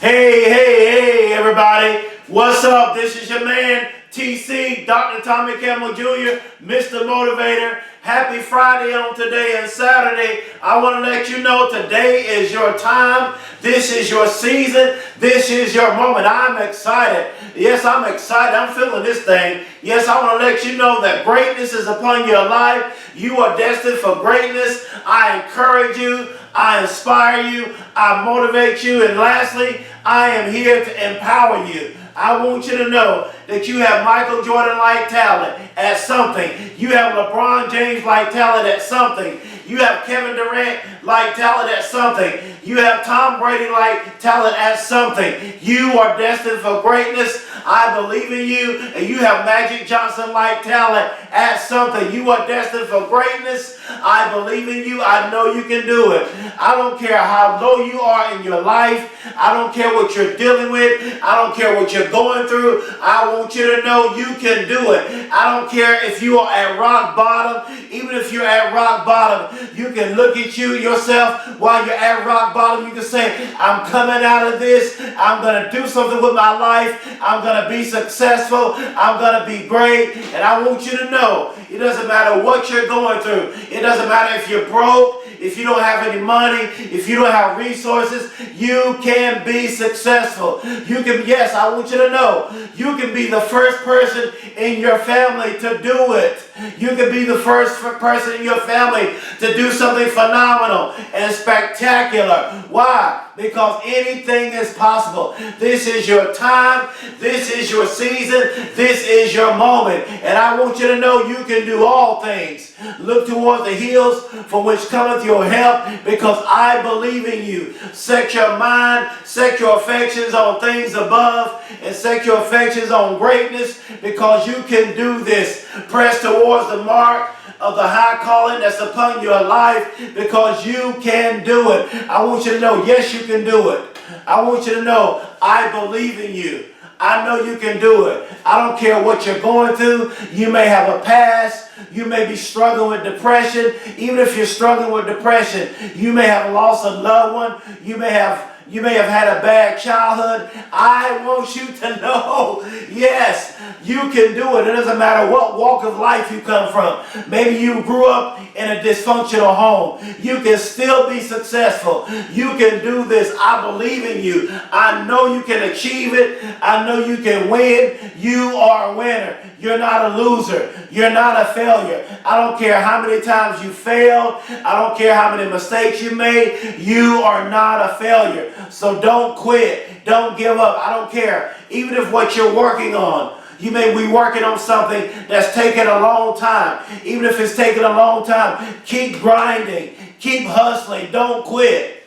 Hey, everybody. What's up? This is your man, TC, Dr. Tommy Campbell Jr., Mr. Motivator. Happy Friday on today and Saturday. I want to let you know today is your time. This is your season. This is your moment. I'm excited. Yes, I'm excited. I'm feeling this thing. Yes, I want to let you know that greatness is upon your life. You are destined for greatness. I encourage you. I inspire you. I motivate you. And lastly, I am here to empower you. I want you to know that you have Michael Jordan-like talent at something. You have LeBron James-like talent at something. You have Kevin Durant-like talent at something. You have Tom Brady-like talent at something. You are destined for greatness. I believe in you. And you have Magic Johnson-like talent at something. You are destined for greatness. I believe in you. I know you can do it. I don't care how low you are in your life. I don't care what you're dealing with. I don't care what you're going through. I want you to know you can do it. I don't care if you are at rock bottom. Even if you're at rock bottom, you can look at yourself while you're at rock bottom. You can say, I'm coming out of this. I'm going to do something with my life. I'm going to be successful. I'm going to be great. And I want you to know, it doesn't matter what you're going through. It doesn't matter if you're broke, if you don't have any money, if you don't have resources, you can be successful. You can, yes, I want you to know, you can be the first person in your family to do it. You can be the first person in your family to do something phenomenal and spectacular. Why? Because anything is possible. This is your time. This is your season. This is your moment. And I want you to know you can do all things. Look towards the hills from which cometh your help, because I believe in you. Set your mind, set your affections on things above, and set your affections on greatness, because you can do this. Press towards the mark of the high calling that's upon your life, because you can do it. I want you to know, yes, you can do it. I want you to know, I believe in you. I know you can do it. I don't care what you're going through. You may have a past. You may be struggling with depression. Even if you're struggling with depression, you may have lost a loved one. You may have had a bad childhood. I want you to know, yes, you can do it. It doesn't matter what walk of life you come from. Maybe you grew up in a dysfunctional home. You can still be successful. You can do this. I believe in you. I know you can achieve it. I know you can win. You are a winner. You're not a loser. You're not a failure. I don't care how many times you failed. I don't care how many mistakes you made. You are not a failure. So don't quit. Don't give up. I don't care. Even if what you're working on, you may be working on something that's taken a long time. Even if it's taken a long time, keep grinding. Keep hustling. Don't quit.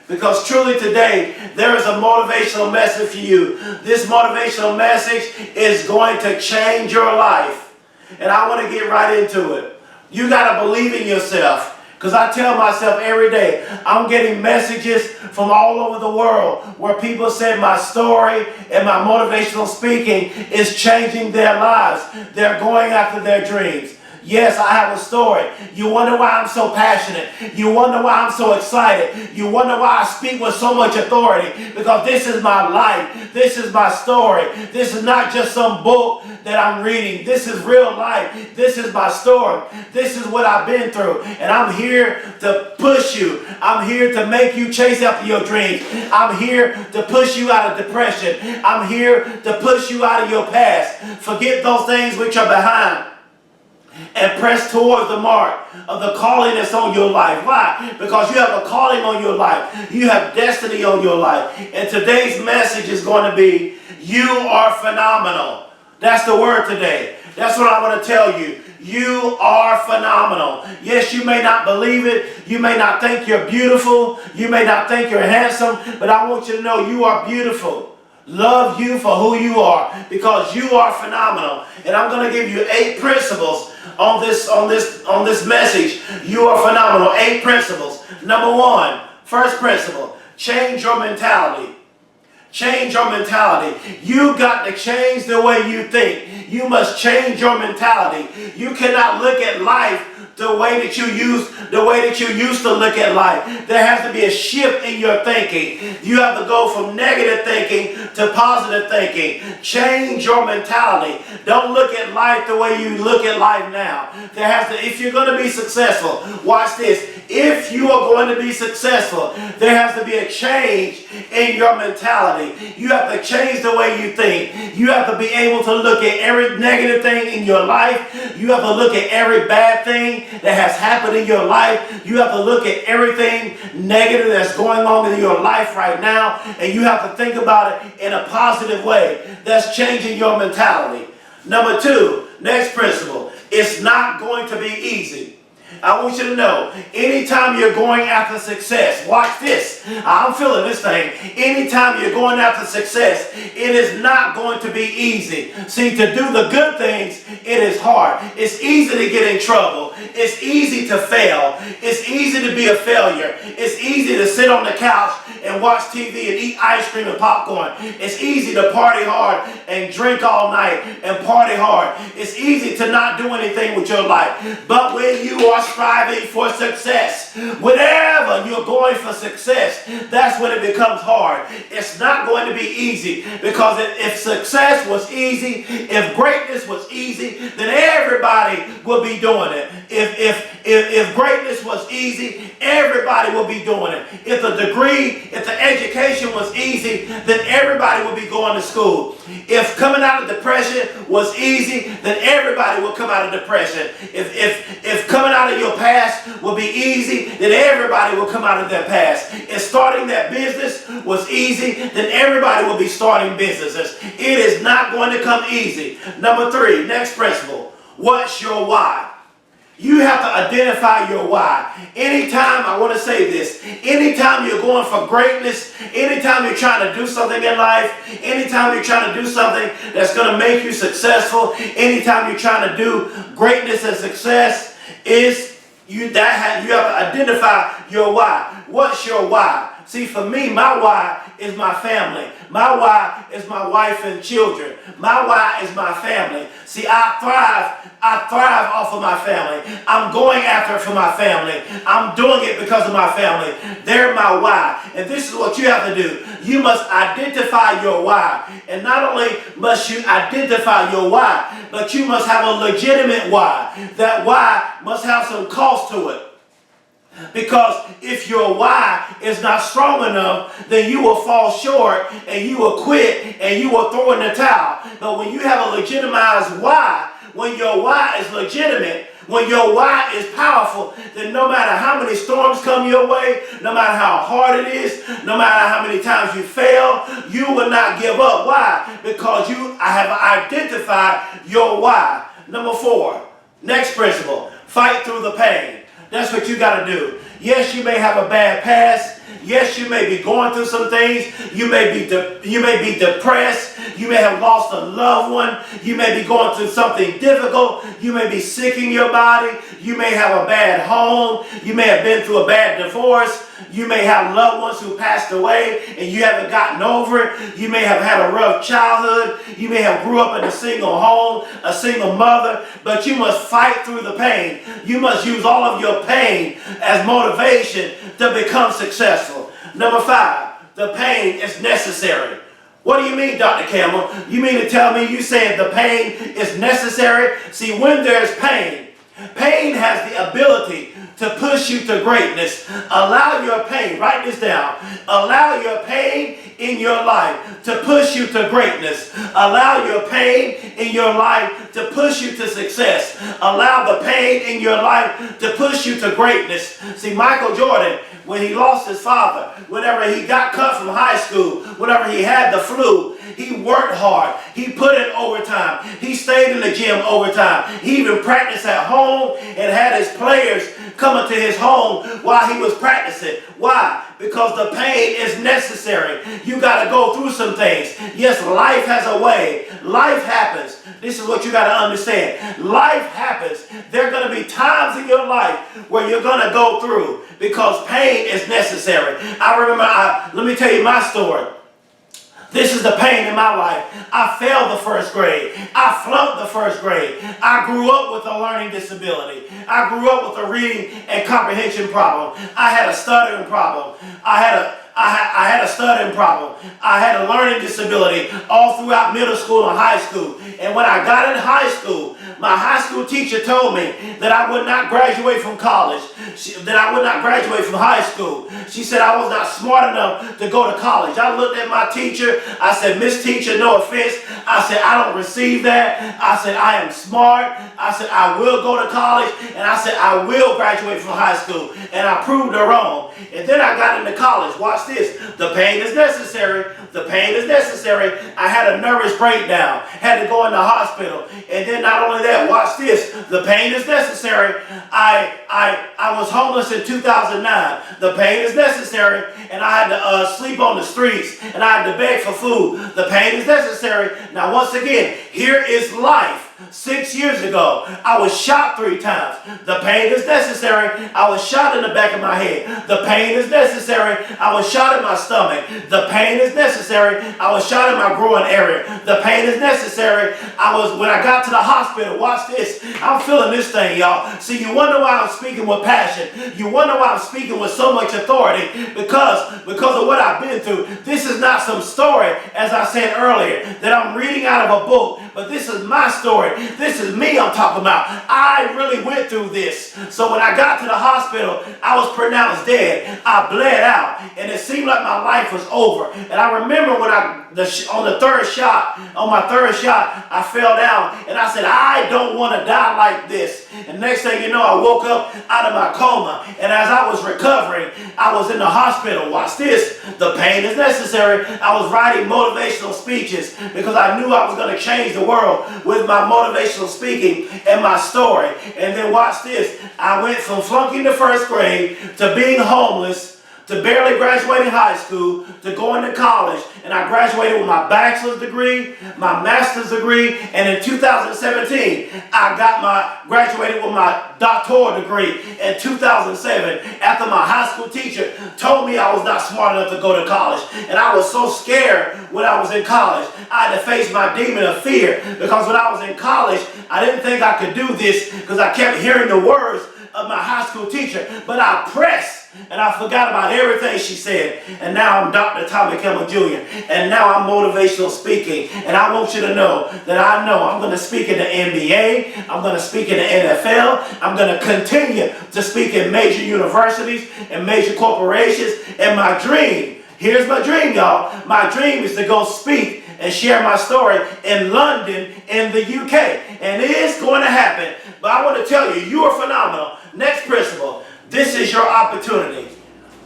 Because truly today, there is a motivational message for you. This motivational message is going to change your life. And I want to get right into it. You got to believe in yourself. Because I tell myself every day, I'm getting messages from all over the world where people say my story and my motivational speaking is changing their lives. They're going after their dreams. Yes, I have a story. You wonder why I'm so passionate. You wonder why I'm so excited. You wonder why I speak with so much authority. Because this is my life. This is my story. This is not just some book that I'm reading. This is real life. This is my story. This is what I've been through. And I'm here to push you. I'm here to make you chase after your dreams. I'm here to push you out of depression. I'm here to push you out of your past. Forget those things which are behind, and press towards the mark of the calling that's on your life. Why? Because you have a calling on your life. You have destiny on your life. And today's message is going to be, you are phenomenal. That's the word today. That's what I want to tell you. You are phenomenal. Yes, you may not believe it. You may not think you're beautiful. You may not think you're handsome. But I want you to know you are beautiful. Love you for who you are, because you are phenomenal. And I'm going to give you 8 principles on this message. You are phenomenal. 8 principles. Number 1, first principle, change your mentality. Change your mentality. You got to change the way you think. You must change your mentality. You cannot look at life the way that you used to look at life. There has to be a shift in your thinking. You have to go from negative thinking to positive thinking. Change your mentality. Don't look at life the way you look at life now. There has to, if you're going to be successful, watch this. If you are going to be successful, there has to be a change in your mentality. You have to change the way you think. You have to be able to look at every negative thing in your life. You have to look at every bad thing that has happened in your life. You have to look at everything negative that's going on in your life right now, and you have to think about it in a positive way. That's changing your mentality. Number two, next principle, it's not going to be easy. I want you to know, anytime you're going after success, watch this. I'm feeling this thing. Anytime you're going after success, it is not going to be easy. See, to do the good things, it is hard. It's easy to get in trouble. It's easy to fail. It's easy to be a failure. It's easy to sit on the couch and watch TV and eat ice cream and popcorn. It's easy to party hard and drink all night and party hard. It's easy to not do anything with your life. But when you are striving for success, whenever you're going for success, that's when it becomes hard. It's not going to be easy, because if success was easy, if greatness was easy, then everybody will be doing it. If greatness was easy, everybody will be doing it. If the education was easy, then everybody would be going to school. If coming out of depression was easy, then everybody will come out of depression. If coming out of your past will be easy, then everybody will come out of their past. If starting that business was easy, then everybody will be starting businesses. It is not going to come easy. Number three, next principle. What's your why? You have to identify your why. Anytime, I want to say this, anytime you're going for greatness, anytime you're trying to do something in life, anytime you're trying to do something that's going to make you successful, anytime you're trying to do greatness and success, you have to identify your why. What's your why? See, for me, my why is my family. My why is my wife and children. My why is my family. See, I thrive off of my family. I'm going after it for my family. I'm doing it because of my family. They're my why. And this is what you have to do. You must identify your why. And not only must you identify your why, but you must have a legitimate why. That why must have some cost to it. Because if your why is not strong enough, then you will fall short and you will quit and you will throw in the towel. But when you have a legitimized why, when your why is legitimate, when your why is powerful, then no matter how many storms come your way, no matter how hard it is, no matter how many times you fail, you will not give up. Why? Because I have identified your why. Number four, next principle, fight through the pain. That's what you got to do. Yes, you may have a bad past. Yes, you may be going through some things. You may be depressed. You may have lost a loved one. You may be going through something difficult. You may be sick in your body. You may have a bad home. You may have been through a bad divorce. You may have loved ones who passed away and you haven't gotten over it. You may have had a rough childhood. You may have grew up in a single home, a single mother, but you must fight through the pain. You must use all of your pain as motivation to become successful. Number five, the pain is necessary. What do you mean, Dr. Campbell? You mean to tell me you saying the pain is necessary? See, when there's pain, pain has the ability to push you to greatness. Allow your pain, write this down, allow your pain in your life to push you to greatness. Allow your pain in your life to push you to success. Allow the pain in your life to push you to greatness. See, Michael Jordan, when he lost his father, whenever he got cut from high school, whenever he had the flu, he worked hard. He put in overtime. He stayed in the gym overtime. He even practiced at home and had his players coming to his home while he was practicing. Why? Because the pain is necessary. You got to go through some things. Yes, life has a way. Life happens. This is what you got to understand. Life happens. There are going to be times in your life where you're going to go through because pain is necessary. I remember, let me tell you my story. This is the pain in my life. I failed the first grade. I flunked the first grade. I grew up with a learning disability. I grew up with a reading and comprehension problem. I had a stuttering problem. I had a stuttering problem. I had a learning disability all throughout middle school and high school. And when I got in high school, my high school teacher told me that I would not graduate from college, that I would not graduate from high school. She said I was not smart enough to go to college. I looked at my teacher. I said, Miss Teacher, no offense. I said, I don't receive that. I said, I am smart. I said, I will go to college. And I said, I will graduate from high school. And I proved her wrong. And then I got into college. Watch this. The pain is necessary. The pain is necessary. I had a nervous breakdown. Had to go in the hospital. And then not only that, watch this. The pain is necessary. I was homeless in 2009. The pain is necessary. And I had to sleep on the streets. And I had to beg for food. The pain is necessary. Now once again, here is life. 6 years ago, I was shot 3 times. The pain is necessary. I was shot in the back of my head. The pain is necessary. I was shot in my stomach. The pain is necessary. I was shot in my groin area. The pain is necessary. When I got to the hospital, watch this. I'm feeling this thing, y'all. See, you wonder why I'm speaking with passion. You wonder why I'm speaking with so much authority. Because of what I've been through. This is not some story, as I said earlier, that I'm reading out of a book. But this is my story. This is me I'm talking about. I really went through this. So when I got to the hospital, I was pronounced dead. I bled out. And it seemed like my life was over. And I remember when on my third shot, I fell down. And I said, I don't want to die like this. And next thing you know, I woke up out of my coma. And as I was recovering, I was in the hospital. Watch this. The pain is necessary. I was writing motivational speeches because I knew I was going to change the world with my motivational speaking and my story. And then watch this. I went from flunking the first grade to being homeless to barely graduating high school to going to college. And I graduated with my bachelor's degree, my master's degree, and in 2017, I graduated with my doctoral degree in 2007 after my high school teacher told me I was not smart enough to go to college. And I was so scared when I was in college. I had to face my demon of fear because when I was in college, I didn't think I could do this because I kept hearing the words of my high school teacher, but I pressed and I forgot about everything she said. And now I'm Dr. Tommy Campbell Jr. And now I'm motivational speaking. And I want you to know that I know I'm going to speak in the NBA. I'm going to speak in the NFL. I'm going to continue to speak in major universities and major corporations. And my dream, here's my dream, y'all. My dream is to go speak and share my story in London, in the UK. And it is going to happen. But I want to tell you, you are phenomenal. Next principle. This is your opportunity.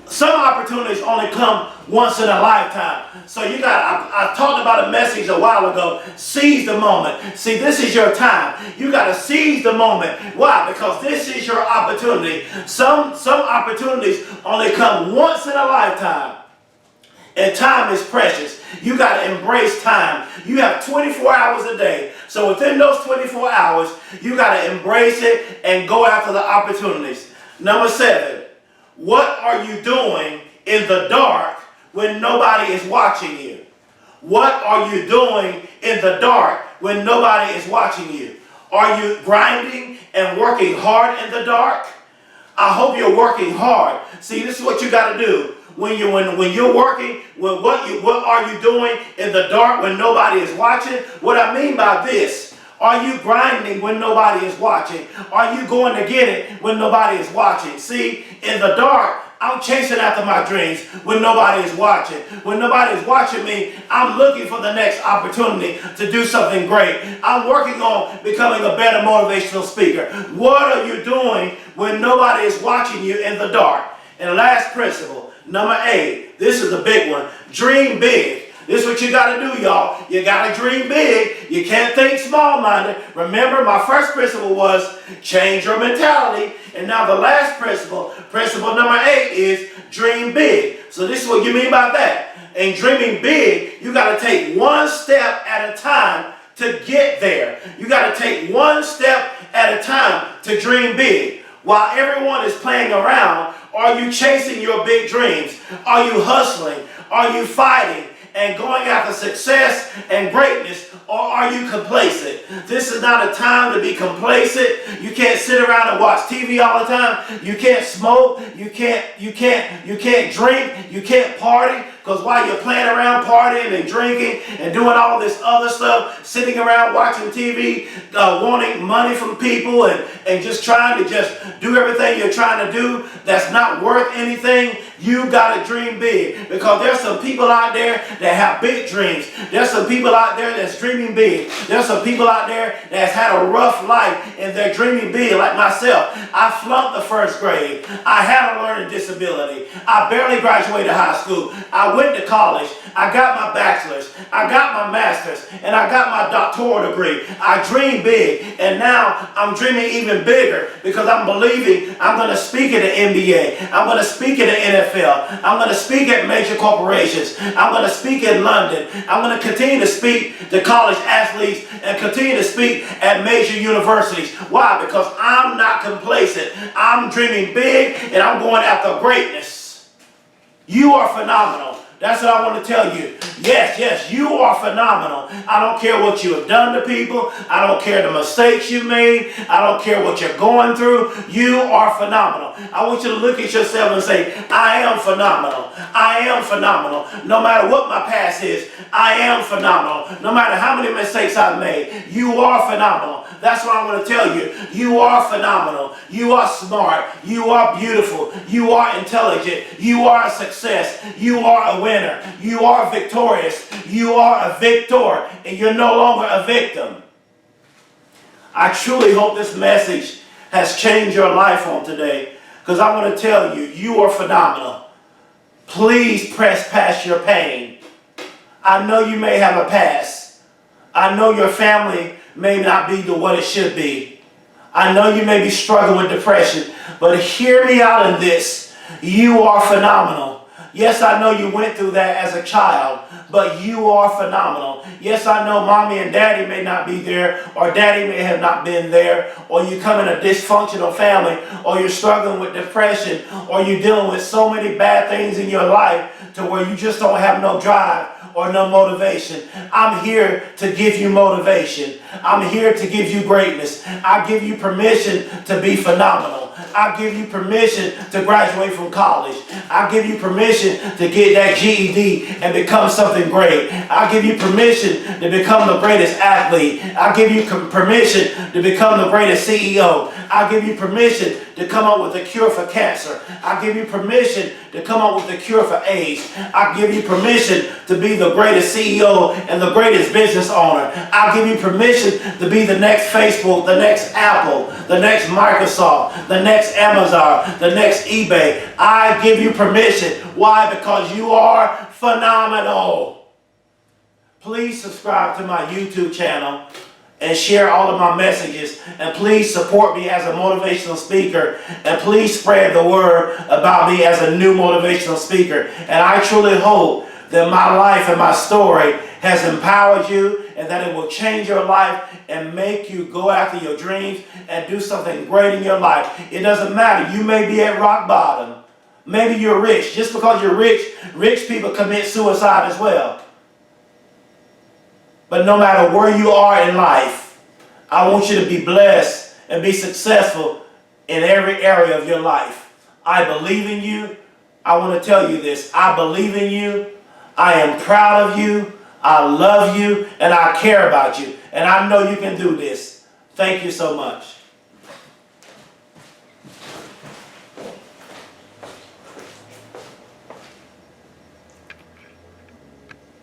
Some opportunities only come once in a lifetime. So I talked about a message a while ago. Seize the moment. See, this is your time. You got to seize the moment. Why? Because this is your opportunity. Some opportunities only come once in a lifetime. And time is precious. You got to embrace time. You have 24 hours a day. So within those 24 hours, you got to embrace it and go after the opportunities. Number 7, what are you doing in the dark when nobody is watching you? What are you doing in the dark when nobody is watching you? Are you grinding and working hard in the dark? I hope you're working hard. See, this is what you got to do. When you're working, what are you doing in the dark when nobody is watching? What I mean by this, are you grinding when nobody is watching? Are you going to get it when nobody is watching? See, in the dark, I'm chasing after my dreams when nobody is watching. When nobody is watching me, I'm looking for the next opportunity to do something great. I'm working on becoming a better motivational speaker. What are you doing when nobody is watching you in the dark? And last principle, number 8, this is a big one. Dream big. This is what you got to do, y'all. You got to dream big. You can't think small-minded. Remember, my first principle was change your mentality. And now the last principle number 8 is dream big. So this is what you mean by that. In dreaming big, you got to take one step at a time to get there. You got to take one step at a time to dream big. While everyone is playing around, are you chasing your big dreams? Are you hustling? Are you fighting? and going after success and greatness, or are you complacent? This is not a time to be complacent. You can't sit around and watch TV all the time. You can't smoke. You can't drink. You can't party. Because while you're playing around, partying and drinking and doing all this other stuff, sitting around watching TV, wanting money from people and just trying to just do everything you're trying to do that's not worth anything, you got to dream big. Because there's some people out there that have big dreams. There's some people out there that's dreaming big. There's some people out there that's had a rough life and they're dreaming big, like myself. I flunked the first grade. I had a learning disability. I barely graduated high school. I went to college. I got my bachelor's. I got my master's. And I got my doctoral degree. I dreamed big. And now I'm dreaming even bigger because I'm believing I'm going to speak at the NBA. I'm going to speak at the NFL. I'm going to speak at major corporations. I'm going to speak in London. I'm going to continue to speak to college athletes and continue to speak at major universities. Why? Because I'm not complacent. I'm dreaming big and I'm going after greatness. You are phenomenal. That's what I want to tell you. Yes, you are phenomenal. I don't care what you have done to people. I don't care the mistakes you made. I don't care what you're going through. You are phenomenal. I want you to look at yourself and say, I am phenomenal. I am phenomenal. No matter what my past is, I am phenomenal. No matter how many mistakes I've made, you are phenomenal. That's what I want to tell you. You are phenomenal. You are smart. You are beautiful. You are intelligent. You are a success. You are a winner. You are victorious. You are a victor, and you're no longer a victim. I truly hope this message has changed your life on today, because I want to tell you, you are phenomenal. Please press past your pain. I know you may have a past. I know your family may not be to what it should be. I know you may be struggling with depression, but hear me out in this. You are phenomenal. Yes, I know you went through that as a child, but you are phenomenal. Yes, I know mommy and daddy may not be there, or daddy may have not been there, or you come in a dysfunctional family, or you're struggling with depression, or you're dealing with so many bad things in your life to where you just don't have no drive or no motivation. I'm here to give you motivation. I'm here to give you greatness. I give you permission to be phenomenal. I give you permission to graduate from college. I give you permission to get that GED and become something great. I give you permission to become the greatest athlete. I give you permission to become the greatest CEO. I give you permission to come up with a cure for cancer. I give you permission to come up with a cure for AIDS. I give you permission to be the greatest CEO and the greatest business owner. I give you permission to be the next Facebook, the next Apple, the next Microsoft, the next Amazon, the next eBay. I give you permission. Why? Because you are phenomenal. Please subscribe to my YouTube channel and share all of my messages, and please support me as a motivational speaker, and please spread the word about me as a new motivational speaker. And I truly hope that my life and my story has empowered you, and that it will change your life and make you go after your dreams and do something great in your life. It doesn't matter. You may be at rock bottom. Maybe you're rich. Just because you're rich people commit suicide as well. But no matter where you are in life, I want you to be blessed and be successful in every area of your life. I believe in you. I want to tell you this. I believe in you. I am proud of you. I love you, and I care about you. And I know you can do this. Thank you so much.